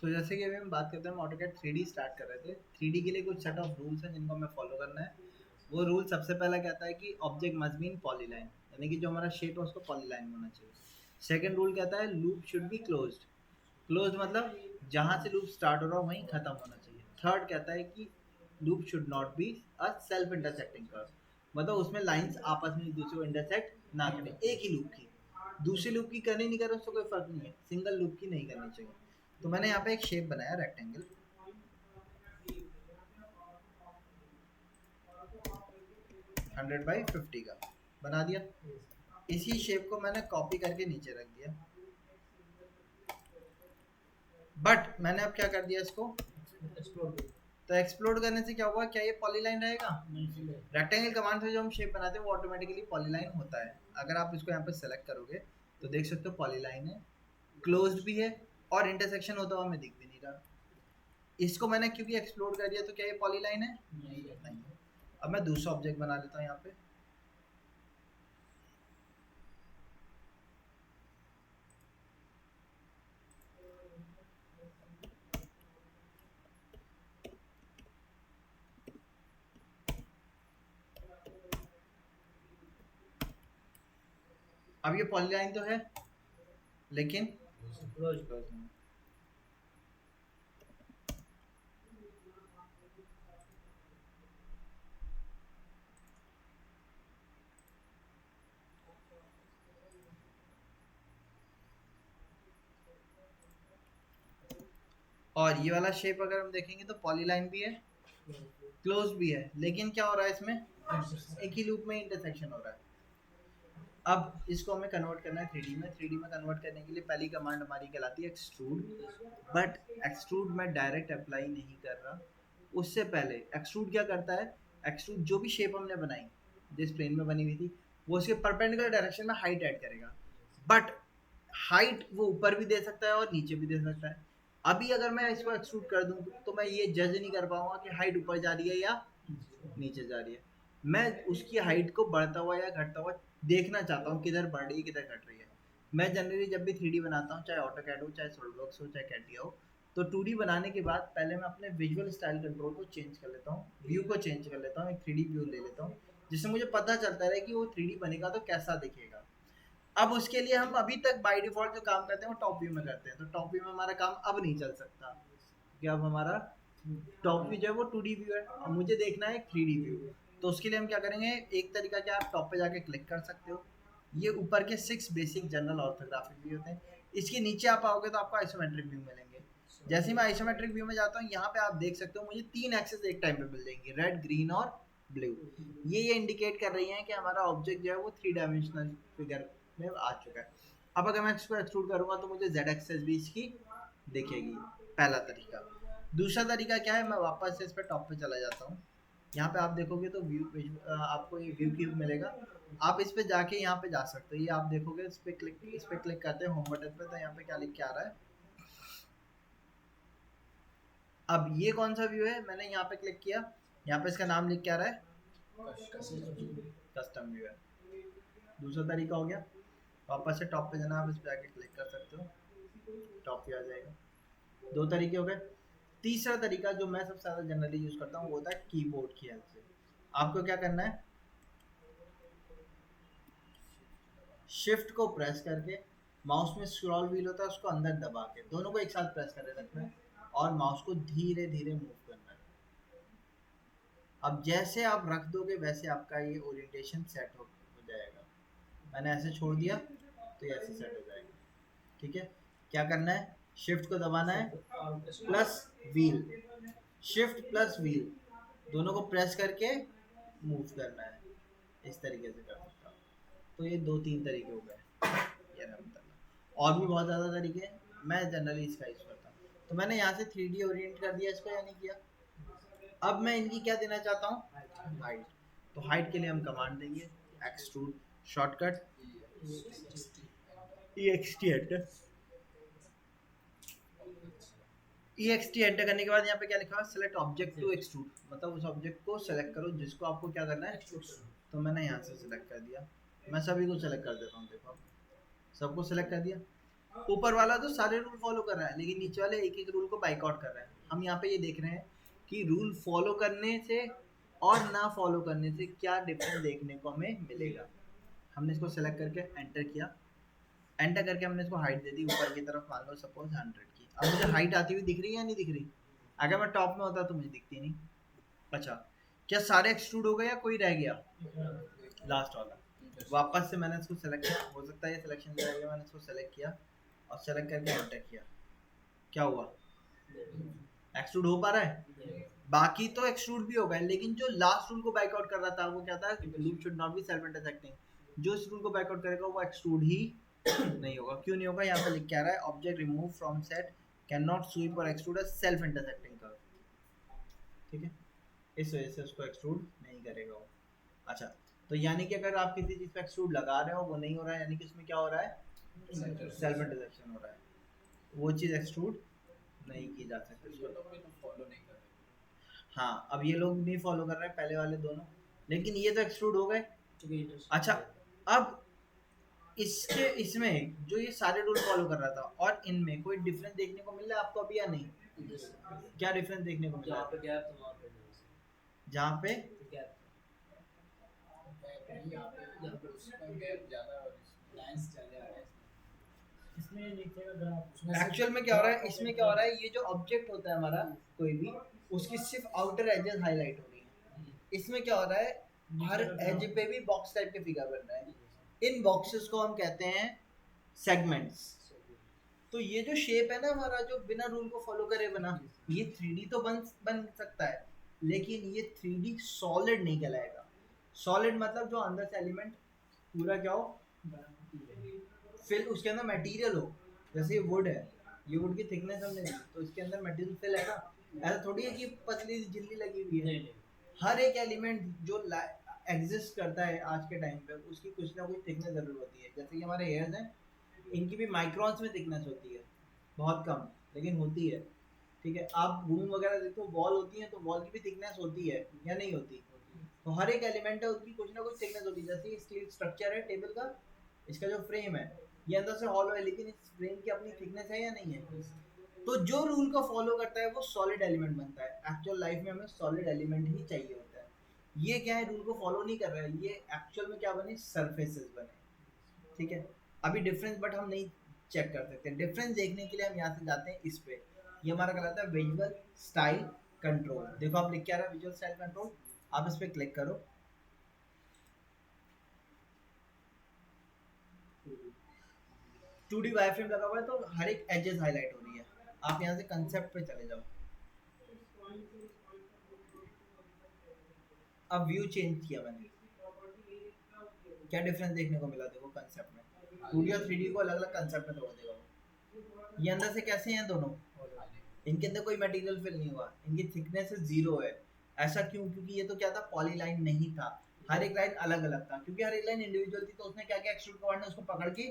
तो जैसे कि अभी हम बात करते हैं, हम ऑटोकैड 3D स्टार्ट कर रहे थे। 3D के लिए कुछ सेट ऑफ रूल्स हैं जिनको हमें फॉलो करना है। वो रूल सबसे पहला कहता है कि object must be in polyline, यानी कि जो हमारा शेप है उसको पॉलीलाइन होना चाहिए। सेकंड रूल कहता है loop should be closed. Close मतलब जहाँ से लूप स्टार्ट हो रहा हो वहीं खत्म होना चाहिए। थर्ड कहता है कि loop should not be a self intersecting curve, मतलब उसमें लाइंस आपस में एक दूसरे को इंटरसेक्ट ना करें। एक ही लूप की दूसरे लूप की करनी नहीं करे उससे कोई फर्क नहीं है, सिंगल लूप की नहीं करनी चाहिए। तो मैंने यहाँ पे एक शेप बनाया रेक्टेंगल 100/50 का बना दिया। इसी शेप को मैंने कॉपी करके नीचे रख दिया, बट मैंने अब क्या कर दिया इसको, तो एक्सप्लोड करने से क्या हुआ, क्या ये पॉलीलाइन रहेगा? रेक्टेंगल कमांड से जो हम शेप बनाते हैं वो ऑटोमेटिकली पॉलीलाइन होता है। अगर आप इसको यहाँ पे सेलेक्ट करोगे तो देख सकते हो पॉलीलाइन है, क्लोज्ड भी है और इंटरसेक्शन होता हुआ हमें दिख भी नहीं रहा। इसको मैंने क्योंकि एक्सप्लोड कर दिया, तो क्या ये पॉलीलाइन है? नहीं। अब मैं दूसरा ऑब्जेक्ट बना लेता हूँ यहाँ पे। अब ये पॉलीलाइन तो है लेकिन क्लोज नहीं। और ये वाला शेप अगर हम देखेंगे तो पॉलीलाइन भी है, क्लोज भी है, लेकिन क्या हो रहा है इसमें, एक ही लूप में इंटरसेक्शन हो रहा है। अब इसको हमें कन्वर्ट करना है 3D में। 3D में कन्वर्ट करने के लिए पहली कमांड हमारी कहलाती है एक्सट्रूड। बट एक्सट्रूड मैं डायरेक्ट अप्लाई नहीं कर रहा, उससे पहले एक्सट्रूड क्या करता है, एक्सट्रूड जो भी शेप हमने बनाई जिस प्लेन में बनी हुई थी वो उसके परपेंडिकुलर डायरेक्शन में हाइट ऐड करेगा। बट हाइट वो ऊपर भी दे सकता है और नीचे भी दे सकता है। अभी अगर मैं इसको एक्सट्रूड कर दूं तो मैं ये जज नहीं कर पाऊंगा कि हाइट ऊपर जा रही है या नीचे जा रही है। मैं उसकी हाइट को बढ़ता हुआ या घटता हुआ देखना चाहता हूँ, किधर बढ़ रही है किधर घट रही है। मैं जनरली जब भी 3D बनाता हूँ, चाहे ऑटोकैड हो चाहे सॉलिडवर्क्स हो चाहे कैटिया हो, तो 2D बनाने के बाद पहले मैं अपने विजुअल स्टाइल कंट्रोल को चेंज कर लेता हूँ, व्यू को चेंज कर लेता हूँ, एक 3D व्यू ले लेता हूँ जिससे मुझे पता चलता रहे कि वो 3D बनेगा तो कैसा दिखेगा। अब उसके लिए हम अभी तक बाय डिफॉल्ट जो काम करते हैं वो टॉप व्यू में करते हैं, तो टॉप व्यू में हमारा काम अब नहीं चल सकता क्योंकि अब हमारा टॉप व्यू जो है वो 2D व्यू है, अब मुझे देखना है एक 3D व्यू। तो उसके लिए हम क्या करेंगे, एक तरीका क्या, आप टॉप पे जाके क्लिक कर सकते हो। ये ऊपर के 6 बेसिक जनरल ऑर्थोग्राफिक व्यू होते हैं। इसके नीचे आप आओगे तो आपको आइसोमेट्रिक व्यू मिलेंगे। जैसे ही मैं आइसोमेट्रिक व्यू में जाता हूँ, यहाँ पे आप देख सकते हो मुझे 3 एक्सेस एक टाइम पे मिल जाएंगी, रेड ग्रीन और ब्लू। ये इंडिकेट कर रही हैं कि हमारा ऑब्जेक्ट जो है वो 3 डायमेंशनल फिगर में आ चुका है। अब अगर मैं इसको एक्सट्रूड करूंगा तो मुझे जेड एक्सेस भी इसकी दिखेगी, पहला तरीका। दूसरा तरीका क्या है, मैं वापस से इस पर टॉप पे चला जाता हूँ। यहाँ पे आप देखोगे तो आपको ये व्यू क्यूब मिलेगा। आप इस पे जाके यहाँ पे जा सकते हो, ये आप देखोगे इस पे क्लिक करते हैं होम बटन पे, तो यहाँ पे क्या लिख के आ रहा है। अब ये कौन सा व्यू है, मैंने यहाँ पे क्लिक किया, यहाँ पे इसका नाम लिख के आ रहा है कस्टम व्यू है। दूसरा तरीका हो गया, वापस से टॉप पे जाना, आप इस पे जाके क्लिक कर सकते हो, टॉप पे आ जाएगा। दो तरीके हो गए। तीसरा तरीका जो मैं सबसे ज़्यादा जनरली यूज़ करता हूँ वो होता है कीबोर्ड की हेल्प से। आपको क्या करना है, शिफ्ट को प्रेस करके, माउस में स्क्रॉल व्हील होता है उसको अंदर दबा के दोनों को एक साथ प्रेस कर रखना है और माउस को धीरे धीरे मूव करना है। अब जैसे आप रख दोगे वैसे आपका ये ओरिएंटेशन सेट हो जाएगा। मैंने ऐसे छोड़ दिया तो ये ऐसे सेट हो जाएगा। ठीक है, क्या करना है, शिफ्ट को दबाना है plus wheel, shift plus wheel दोनों को प्रेस करके मूव करना है, इस तरीके से कर सकता हूँ। तो ये 2-3 तरीके हो गए, ये रहा बताना। और भी बहुत ज़्यादा तरीके हैं, मैं जनरली इसका यूज़ करता हूँ। तो मैंने यहाँ से 3D ओरिएंट कर दिया इसको या नहीं किया। अब मैं इनकी क्या देना चाहता हूँ, हाइट। तो हाइट के लिए हम कमांड देंगे extrude shortcut EXT enter. EXT enter करने के बाद यहाँ पे क्या लिखा है, सेलेक्ट ऑब्जेक्ट टू एक्सट्रूड, मतलब उस ऑब्जेक्ट को सेलेक्ट करो जिसको आपको क्या करना है, तो मैंने यहाँ से सेलेक्ट कर दिया। मैं सभी को सेलेक्ट कर देता हूँ, देखो सबको सेलेक्ट कर दिया। ऊपर वाला तो सारे रूल फॉलो कर रहा है, लेकिन नीचे वाले एक एक रूल को बाइकआउट कर रहा है। हम यहाँ पे ये देख रहे हैं कि रूल फॉलो करने से और ना फॉलो करने से क्या डिफरेंस देखने को हमें मिलेगा। हमने इसको सेलेक्ट करके एंटर किया, एंटर करके हमने इसको हाइट दे दी ऊपर की तरफ, मान लो सपोज 100 की। अब मुझे हाइट आती हुई दिख रही है या नहीं दिख रही? अगर मैं टॉप में होता तो मुझे दिखती नहीं। अच्छा, क्या सारे एक्सट्रूड हो गए या कोई रह गया? लास्ट वाला। वापस से मैंने इसको सेलेक्ट किया, हो सकता है ये सिलेक्शन ले आएगा, मैंने इसको सेलेक्ट किया और सेलेक्ट करके एंटर किया। क्या हुआ? एक्सट्रूड हो पा रहा है? बाकी तो एक्सट्रूड भी हो गए, लेकिन जो लास्ट रूल को बैकआउट कर रहा था वो क्या था? Loop should not be self intersecting. जो इस रूल को बैकआउट करेगा वो एक्सट्रूड ही नहीं होगा। क्यों नहीं होगा? यहाँ पे लिख के आ रहा है object remove from set can not sweep और extrude a self intersecting curve. ठीक है, इस वजह से उसको एक्सट्रूड नहीं करेगा वो। अच्छा, तो यानी कि अगर आप किसी चीज पे एक्सट्रूड लगा रहे हो वो नहीं हो रहा है, यानी कि उसमें क्या हो रहा है? सेल्फ इंटरसेक्शन हो रहा है, वो चीज एक्सट्रूड नहीं की जा सकती। फॉलो नहीं कर रहे। हाँ, अब ये लोग नहीं फॉलो कर रहे हैं पहले वाले दोनों, लेकिन ये तो एक्सट्रूड हो गए। अच्छा, अब इसके इसमें जो ये सारे रूल फॉलो कर रहा था और इनमें कोई डिफरेंस देखने को मिल रहा है आपको अभी या नहीं? क्या डिफरेंस देखने को मिल रहा है? जहाँ पे एक्चुअल में क्या हो रहा है, इसमें क्या हो रहा है, ये जो ऑब्जेक्ट होता है हमारा कोई भी, उसकी सिर्फ आउटर एजेस हाईलाइट हो रही है। इसमें क्या हो रहा है, हर एज पे भी बॉक्स टाइप के फिगर बन रहा है। इन बॉक्सेस को हम कहते हैं सेगमेंट्स। तो ये जो शेप है ना हमारा, जो बिना रूल को फॉलो करे बना, ये 3D तो बन सकता है, लेकिन ये 3D सॉलिड नहीं कहलाएगा। सॉलिड मतलब जो अंदर से एलिमेंट पूरा क्या हो, फिल उसके अंदर मटेरियल हो। जैसे ये वुड है, ये वुड की थिकनेस हमने दी तो इसके अंदर मटेरियल फिल है ना। ऐसा थोड़ी है कि पतली झिल्ली लगी हुई है। हर एक एलिमेंट जो एग्जिस्ट करता है आज के टाइम पे, उसकी कुछ ना कुछ थिकनेस जरूर होती है। जैसे कि हमारे हेयर्स हैं, इनकी भी माइक्रॉन्स में थिकनेस होती है, बहुत कम लेकिन होती है। ठीक है, आप रूम वगैरह देखो, वॉल होती है तो वॉल की भी थिकनेस होती है या नहीं होती? तो हर एक एलिमेंट है उसकी कुछ ना कुछ थिकनेस होती है। जैसे स्टील स्ट्रक्चर है टेबल का, इसका जो फ्रेम है ये अंदर से हॉलो है, लेकिन इस फ्रेम की अपनी थिकनेस है या नहीं है? तो जो रूल को फॉलो करता है वो सॉलिड एलिमेंट बनता है। एक्चुअल लाइफ में हमें सॉलिड एलिमेंट ही चाहिए होता है। ये क्या है, रूल को फॉलो नहीं कर रहा है, ये एक्चुअल में क्या बने, सरफेसेस बने। ठीक है, अभी डिफरेंस बट हम नहीं चेक कर सकते। डिफरेंस देखने के लिए हम यहाँ से जाते हैं इस पे, ये हमारा कहलाता है विजुअल स्टाइल कंट्रोल। देखो आप लिख के आ रहा है विजुअल स्टाइल कंट्रोल, आप इस पे क्लिक करो। 2D वायरफ्रेम लगा हुआ है तो हर एक एजेस हाईलाइट हो रही है। आप यहाँ से कंसेप्ट पे चले जाओ, अब व्यू चेंज किया मैंने, क्या डिफरेंस देखने को मिला देखो कंसेप्ट में। 2D और 3D को अलग अलग कंसेप्ट में तोड़ देगा वो। ये अंदर से कैसे हैं दोनों, इनके अंदर कोई मटेरियल फिल नहीं हुआ, इनकी थिकनेस जीरो है। ऐसा क्यों? क्योंकि ये तो क्या था, पॉली लाइन नहीं था, हर एक लाइन अलग अलग था। क्योंकि हर एक लाइन इंडिविजुअल थी तो उसने क्या किया, एक्सट्रूड कमांड ने उसको पकड़ के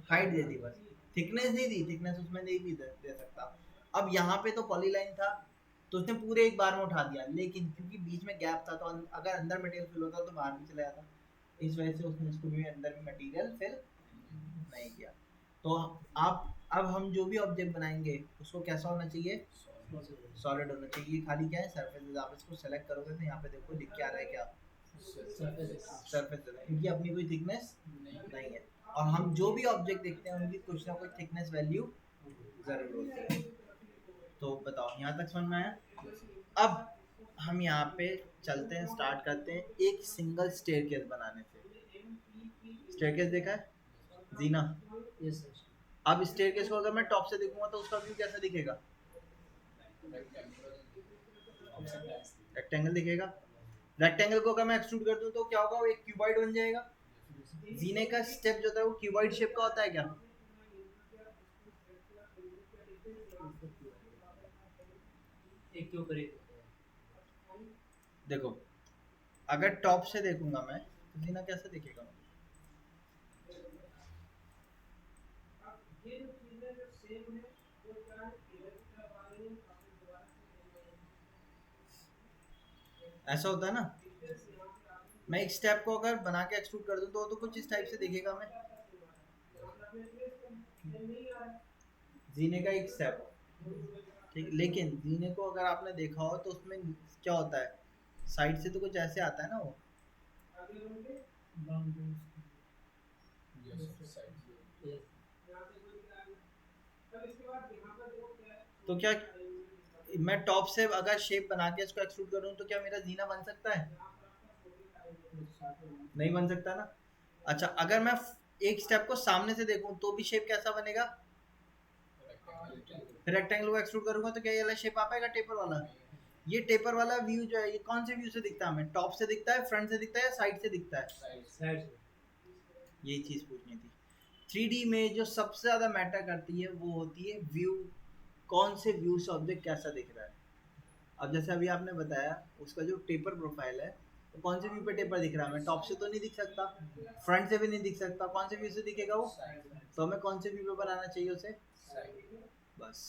हाइट दे दी, बस थिकनेस नहीं दी। थिकनेस उसमें नहीं भी दे सकता। अब यहाँ पे तो पॉली लाइन था तो उसने पूरे एक बार में उठा दिया, लेकिन क्योंकि बीच में गैप था तो अगर अंदर मटेरियल फिल होता तो बाहर भी चला जाता। इस वजह से उसने इसको भी अंदर में मटेरियल फिल नहीं किया। तो आप, अब हम जो भी ऑब्जेक्ट बनाएंगे उसको कैसा होना चाहिए, सॉलिड होना चाहिए। खाली क्या है, सरफेस। आप इसको सेलेक्ट करोगे तो यहाँ पे देखो लिख के आ रहा है क्या, सरफेस। इनकी अपनी कोई थिकनेस नहीं है, और हम जो भी ऑब्जेक्ट देखते हैं उनकी कुछ ना कुछ थिकनेस वैल्यू जरूर होती है। तो बताओ यहाँ तक समझ में आया? अब हम यहाँ पे चलते हैं, स्टार्ट करते हैं एक सिंगल स्टेयरकेस बनाने से। स्टेयरकेस देखा है जीना? अब स्टेयरकेस को अगर मैं टॉप से देखूंगा तो उसका व्यू कैसा दिखेगा, रेक्टेंगल दिखेगा। रेक्टेंगल को अगर मैं एक्सट्रूड कर दूं तो क्या होगा, वो एक क्यूबॉइड बन जाएगा। जीने का स्टेप जो होता है वो क्यूबॉइड शेप का होता है क्या? एक के ऊपर एक। देखो अगर टॉप से देखूंगा मैं तो जीना कैसे दिखेगा, ऐसा होता है ना। मैं एक स्टेप को अगर बना के एक्सट्रूड कर दूं तो कुछ इस टाइप से दिखेगा। मैं जीने का एक स्टेप, ठीक, लेकिन जीने को अगर आपने देखा हो तो उसमें क्या होता है, साइड से तो कुछ ऐसे आता है ना वो, तो क्या मैं टॉप से अगर शेप बना के इसको एक्सट्रूड करूँ तो क्या मेरा जीना बन सकता है? नहीं बन सकता ना। अच्छा, अगर मैं एक स्टेप को सामने से देखूं तो भी शेप कैसा बनेगा? फिर रेक्टेंगल को एक्सट्रूड करूंगा तो क्या ये वाला शेप आ पाएगा टेपर वाला? ये टेपर वाला व्यू जो है ये कौन से व्यू से दिखता है हमें? टॉप से दिखता है, फ्रंट से दिखता है, या साइड से दिखता है? यही चीज पूछनी थी। 3D में जो सबसे ज्यादा मैटर करती है वो होती है व्यू, कौन से व्यू से ऑब्जेक्ट कैसा दिख रहा है। अब जैसे अभी आपने बताया उसका जो टेपर प्रोफाइल है तो कौन से व्यू पे टेपर दिख रहा है हमें? टॉप से तो नहीं दिख सकता, फ्रंट से भी नहीं दिख सकता, कौन से व्यू से दिखेगा वो? तो हमें कौन से व्यू पे बनाना चाहिए उसे? बस,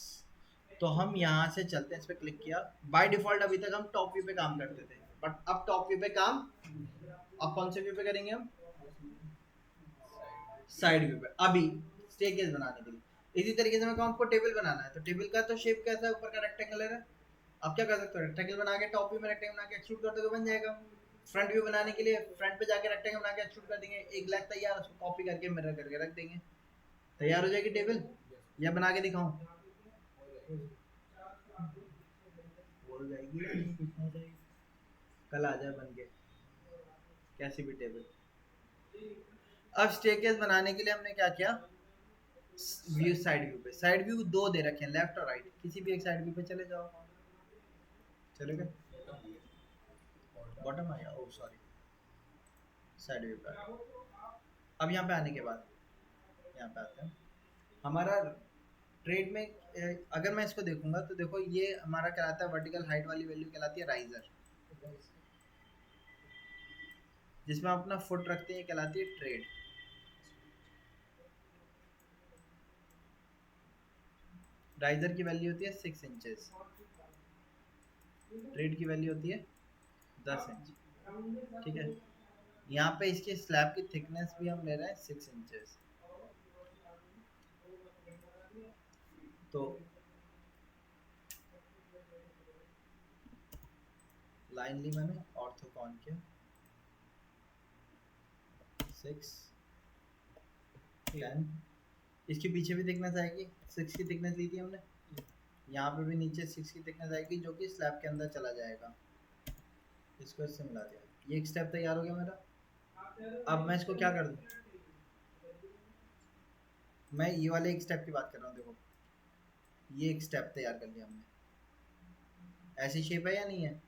तो हम यहाँ से चलते हैं, इस पे क्लिक किया। बाय डिफॉल्ट अभी तक हम टॉप व्यू पे काम करते थे, बट अब टॉप व्यू पे काम, अब कौन से व्यू पे करेंगे हम? साइड व्यू पे। अभी स्टेयरकेस बनाने के लिए इसी तरीके से मैं कहूँ आपको टेबल बनाना है तो टेबल का तो शेप कैसा है, ऊपर का रेक्टेंगुलर है। अब क्या कर सकते हो, रेक्टेंगल बना के टॉप व्यू में रेक्टेंगल बना के एक्सट्रूड कर दोगे, बन जाएगा। फ्रंट व्यू बनाने के लिए फ्रंट पे जाके रेक्टेंगल बना के एक्सट्रूड कर देंगे, एक ग्लास तैयार, उसको कॉपी करके मिरर करके रख देंगे, तैयार हो जाएगी टेबल। या बना के दिखाऊं? हो जाएगी, कल आ जाए बन के कैसी भी टेबल। अब स्टेयरकेस बनाने के लिए हमने क्या किया, व्यू साइड व्यू पे, साइड व्यू दो दे रखे हैं, लेफ्ट और राइट, किसी भी एक साइड व्यू पे चले जाओ, चलेगा। बॉटम आ गया, ओह सॉरी, साइड व्यू पे आ गया। अब यहाँ पे आने के बाद यहाँ पे आते हैं, हमारा ट्रेड में अगर मैं इसको देखूंगा तो देखो ये हमारा कहलाता है वर्टिकल हाइट वाली वैल्यू कहलाती है राइजर, जिसमें हम अपना फुट रखते हैं, ये कहलाती है ट्रेड। राइजर की वैल्यू होती है 6 इंचेस, ट्रेड की वैल्यू होती है 10 इंच, ठीक है। यहाँ पे इसके स्लैब की थिकनेस भी हम ले रहे हैं 6 इंचेस, तो लाइन ली मैंने, ऑर्थो को ऑन किया, 6 10, इसके पीछे भी थिकनेस आएगी, 6 की थिकनेस ली थी हमने, यहाँ पे भी नीचे 6 की थिकनेस आएगी जो कि स्लैब के अंदर चला जाएगा, इसको इससे मिला दिया, ये एक स्टेप तैयार हो गया मेरा। अब मैं इसको क्या कर दूँ, मैं ये वाले एक स्टेप की बात कर रहा हूँ, देखो ये एक स्टेप तैयार कर लिया हमने, ऐसी शेप है या नहीं है,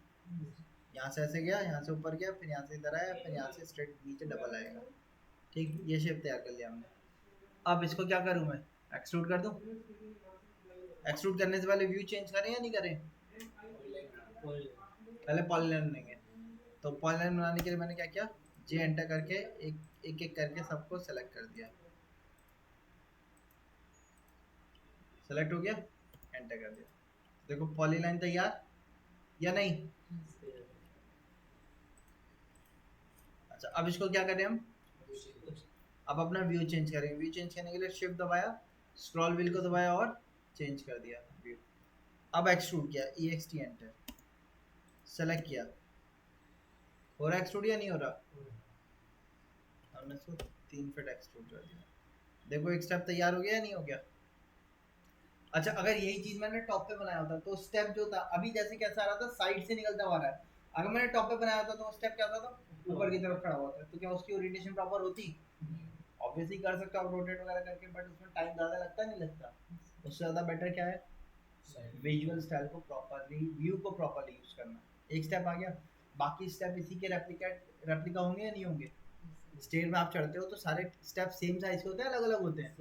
यहाँ से ऐसे गया, यहाँ से ऊपर गया, फिर यहाँ से इधर आया, फिर यहाँ से स्ट्रेट नीचे डबल आएगा, ठीक, ये शेप तैयार कर लिया हमने। अब इसको क्या करूँ मैं, एक्सट्रूड कर दूँ? एक्सट्रूड करने से पहले व्यू चेंज करें या नहीं करें? पहले पॉलीलाइन लेंगे, तो पॉलीलाइन बनाने के लिए मैंने क्या किया, जे एंटर करके एक एक करके सबको सेलेक्ट कर दिया, सेलेक्ट हो गया, एंटर कर दिया, देखो पॉलीलाइन तैयार या नहीं? अच्छा, अब इसको क्या करें हम, अब अपना व्यू चेंज करेंगे, व्यू चेंज करने के लिए शिफ्ट दबाया, स्क्रॉल व्हील को दबाया और चेंज कर दिया व्यू। अब एक्सट्रूड किया, ई एक्स टी एंटर, सेलेक्ट किया, हो रहा एक्सट्रूड या नहीं हो रहा? हमने इसको 3 फीट एक्सट्रूड कर दिया, देखो एक स्टेप तैयार हो गया या नहीं हो गया? अच्छा, अगर यही चीज मैंने टॉप पे बनाया होता तो स्टेप जो था अभी जैसे कैसा आ रहा था, साइड से निकलता हुआ रहा है, अगर मैंने टॉप पे बनाया होता तो स्टेप कैसा था, ऊपर की तरफ खड़ा हुआ था, तो क्या उसकी ओरिएंटेशन प्रॉपर होती? ऑब्वियसली कर सकता हूँ रोटेट वगैरह करके, बट उसमें टाइम ज़्यादा लगता नहीं लगता? उससे ज़्यादा बेटर क्या है, विजुअल स्टाइल को प्रॉपरली, व्यू को प्रॉपरली यूज करना। एक स्टेप आ गया, बाकी स्टेप इसी के रेप्लिका होंगे या नहीं होंगे? स्टेयर में आप चढ़ते हो तो सारे स्टेप सेम साइज के होते हैं, अलग अलग होते हैं,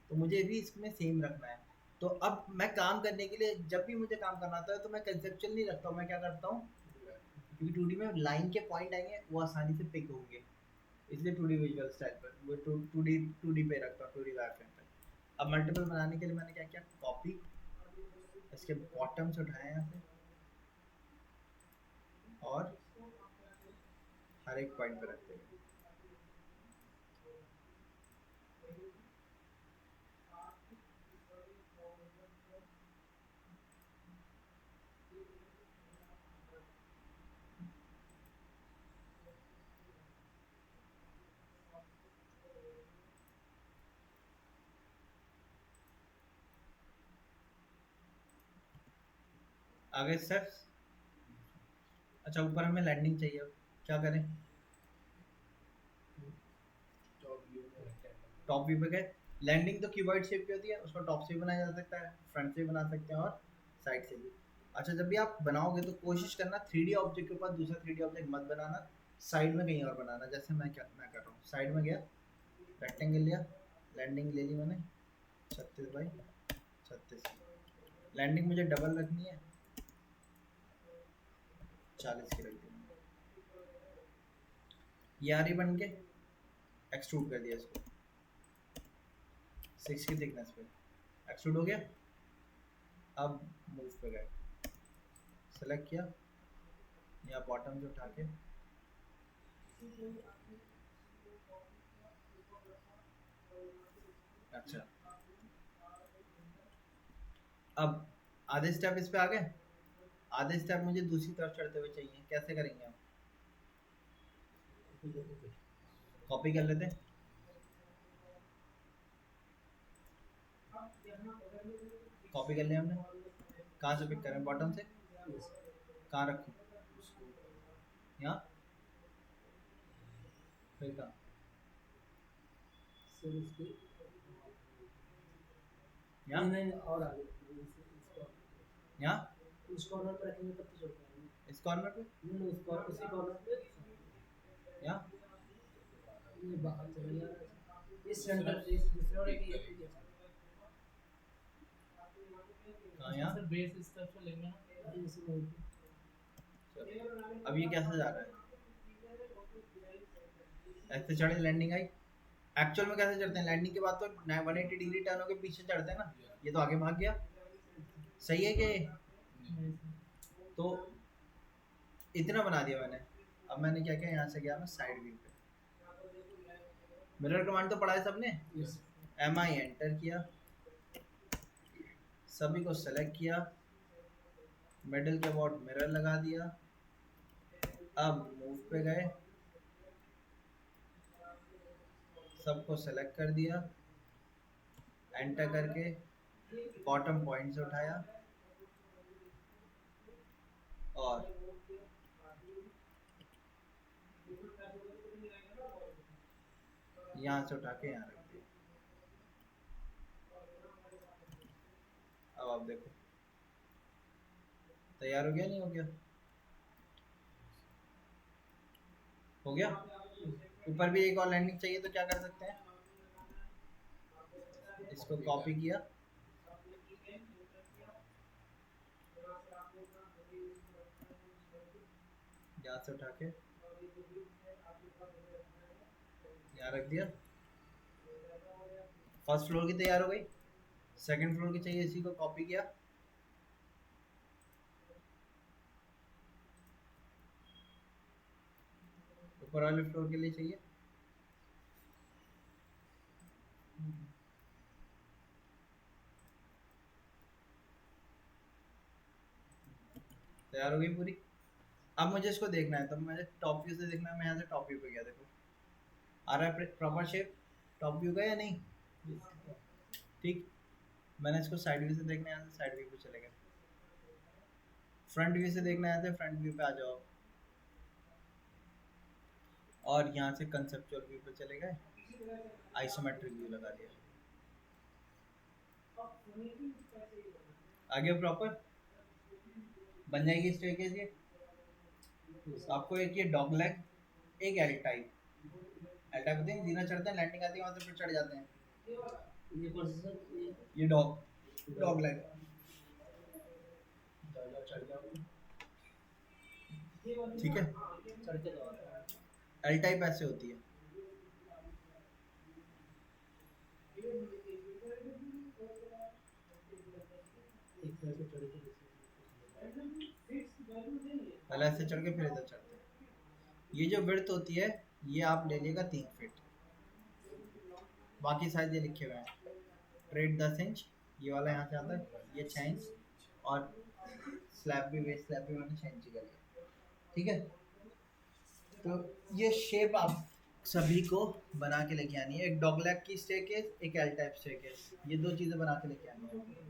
तो मुझे भी इसमें सेम रखना है। तो अब मैं काम करने के लिए जब भी मुझे काम करना होता है तो मैं कंसेप्चुअल नहीं रखता हूँ, मैं क्या करता हूँ, क्योंकि 2D में लाइन के पॉइंट आएंगे वो आसानी से पिक होंगे, इसलिए 2D विजुअल स्टाइल पर वो 2D पे रखता हूँ, 2D वायरफ्रेम पे। अब मल्टीपल बनाने के लिए मैंने क्या किया, कॉपी, इसके बॉटम से उठाया यहाँ से और हर एक पॉइंट पे रखते हैं। आगे स्टेप्स। अच्छा ऊपर हमें लैंडिंग चाहिए, अब क्या करें? टॉप व्यू में rectangle। टॉप व्यू पे गए। लैंडिंग तो क्यूबॉइड शेप की होती है, उसको टॉप से भी बनाया जा सकता है, फ्रंट से भी बना सकते हैं और साइड से भी। अच्छा जब भी आप बनाओगे तो कोशिश करना 3D ऑब्जेक्ट के ऊपर दूसरा 3D ऑब्जेक्ट मत बनाना, साइड में कहीं और बनाना। जैसे मैं कर रहा हूँ, साइड में गया, रेक्टेंगल लिया, लैंडिंग ले ली मैंने 36 बाई 36। लैंडिंग मुझे डबल रखनी है, 40 की रख दी मैंने। ये आ रही बन के, एक्सट्रूड कर दिया इसको 6 की थिकनेस पे, एक्सट्रूड हो गया। अब मूव पे गए, सेलेक्ट किया, या बॉटम से उठा के अच्छा। अब आधे स्टेप इस पे आ गए, आधे स्टेप मुझे दूसरी तरफ चढ़ते हुए चाहिए, कैसे करेंगे हम? कॉपी कर लेते हैं, कॉपी कर लिया हमने। कहाँ से पिक करें? बॉटम से। कहाँ रखूँ? यहाँ, फिर कहाँ? सर इसके यहाँ, नहीं और आगे इसको यहाँ उस कॉर्नर पे रखेंगे तब तो चल पाएगा। इस कॉर्नर पे, नहीं नहीं उस कॉर्नर उसी कॉर्नर पे यहाँ ये बाहर चले जा रहा है इस सेंटर इस दूसरे वाले की ये कहाँ? यहाँ। सर बेस इस तरफ से लेंगे ना इसी में। चलो, अब ये कैसे जा रहा है? ऐसे चढ़े, लैंडिंग आई। एक्चुअल में कैसे चढ़ते हैं? लैंडिंग के बाद तो 180 डिग्री टर्न होकर पीछे चढ़ते हैं ना, ये तो आगे भाग गया। सही है कि? तो इतना बना दिया मैंने। अब मैंने क्या किया, यहाँ से गया मैं साइड व्यू पे, मिरर कमांड तो पढ़ा है सबने, MI एंटर किया, सभी को सेलेक्ट किया, मिडल के अबाउट मिरर लगा दिया। अब मूव पे गए, सबको सेलेक्ट कर दिया, एंटर करके बॉटम पॉइंट से उठाया और यहाँ से उठा के यहाँ रख दिया। अब आप देखो तैयार हो गया, नहीं हो गया? हो गया। ऊपर भी एक और लैंडिंग चाहिए तो क्या कर सकते हैं, इसको कॉपी किया, यहाँ से उठा के यहाँ रख दिया। फर्स्ट फ्लोर की तैयार हो गई, सेकंड फ्लोर की चाहिए, इसी को कॉपी किया, ऊपर वाले फ्लोर के लिए चाहिए, तैयार हो गई पूरी। अब मुझे इसको देखना है, तो मुझे टॉप व्यू से देखना है। मैं यहाँ से टॉप व्यू पे गया, देखो आ रहा है प्रॉपर शेप टॉप व्यू का या नहीं? ठीक। मैंने इसको साइड व्यू से देखना है, यहाँ से साइड व्यू पे चले गए। फ्रंट व्यू से देखना है, तो फ्रंट व्यू पे आ जाओ, और यहाँ से कंसेप्चुअल व्यू पे चले गए, आइसोमेट्रिक व्यू लगा दिया, आगे प्रॉपर बन जाएगी स्टेयरकेस ये। आपको एक ये डॉग लेग, एक एल टाइप, एल टाइप होते हैं, जीना चढ़ते हैं, लैंडिंग आती है वहाँ से फिर चढ़ जाते हैं। ये कौन सा सर ये डॉग लेग, चढ़ जाओ ठीक है। चढ़ के दो एल टाइप ऐसे होती है, एक तरह से चढ़ के पहले ऐसे चढ़ के फिर इधर चढ़ते हैं। ये जो विड्थ होती है ये आप ले लेगा 3 फीट, बाकी साइज ये लिखे हुए हैं, ट्रेड 10 इंच, ये वाला यहाँ से आता है, ये 6 इंच, और स्लैब भी वेस्ट स्लैब भी मैंने 6 इंच का लिया, ठीक है। तो ये शेप आप सभी को बना के लेके आनी है, एक डॉग लेग की स्टेयरकेस, एक एल टाइप स्टेयरकेस, ये दो चीज़ें बना के लेके आनी है।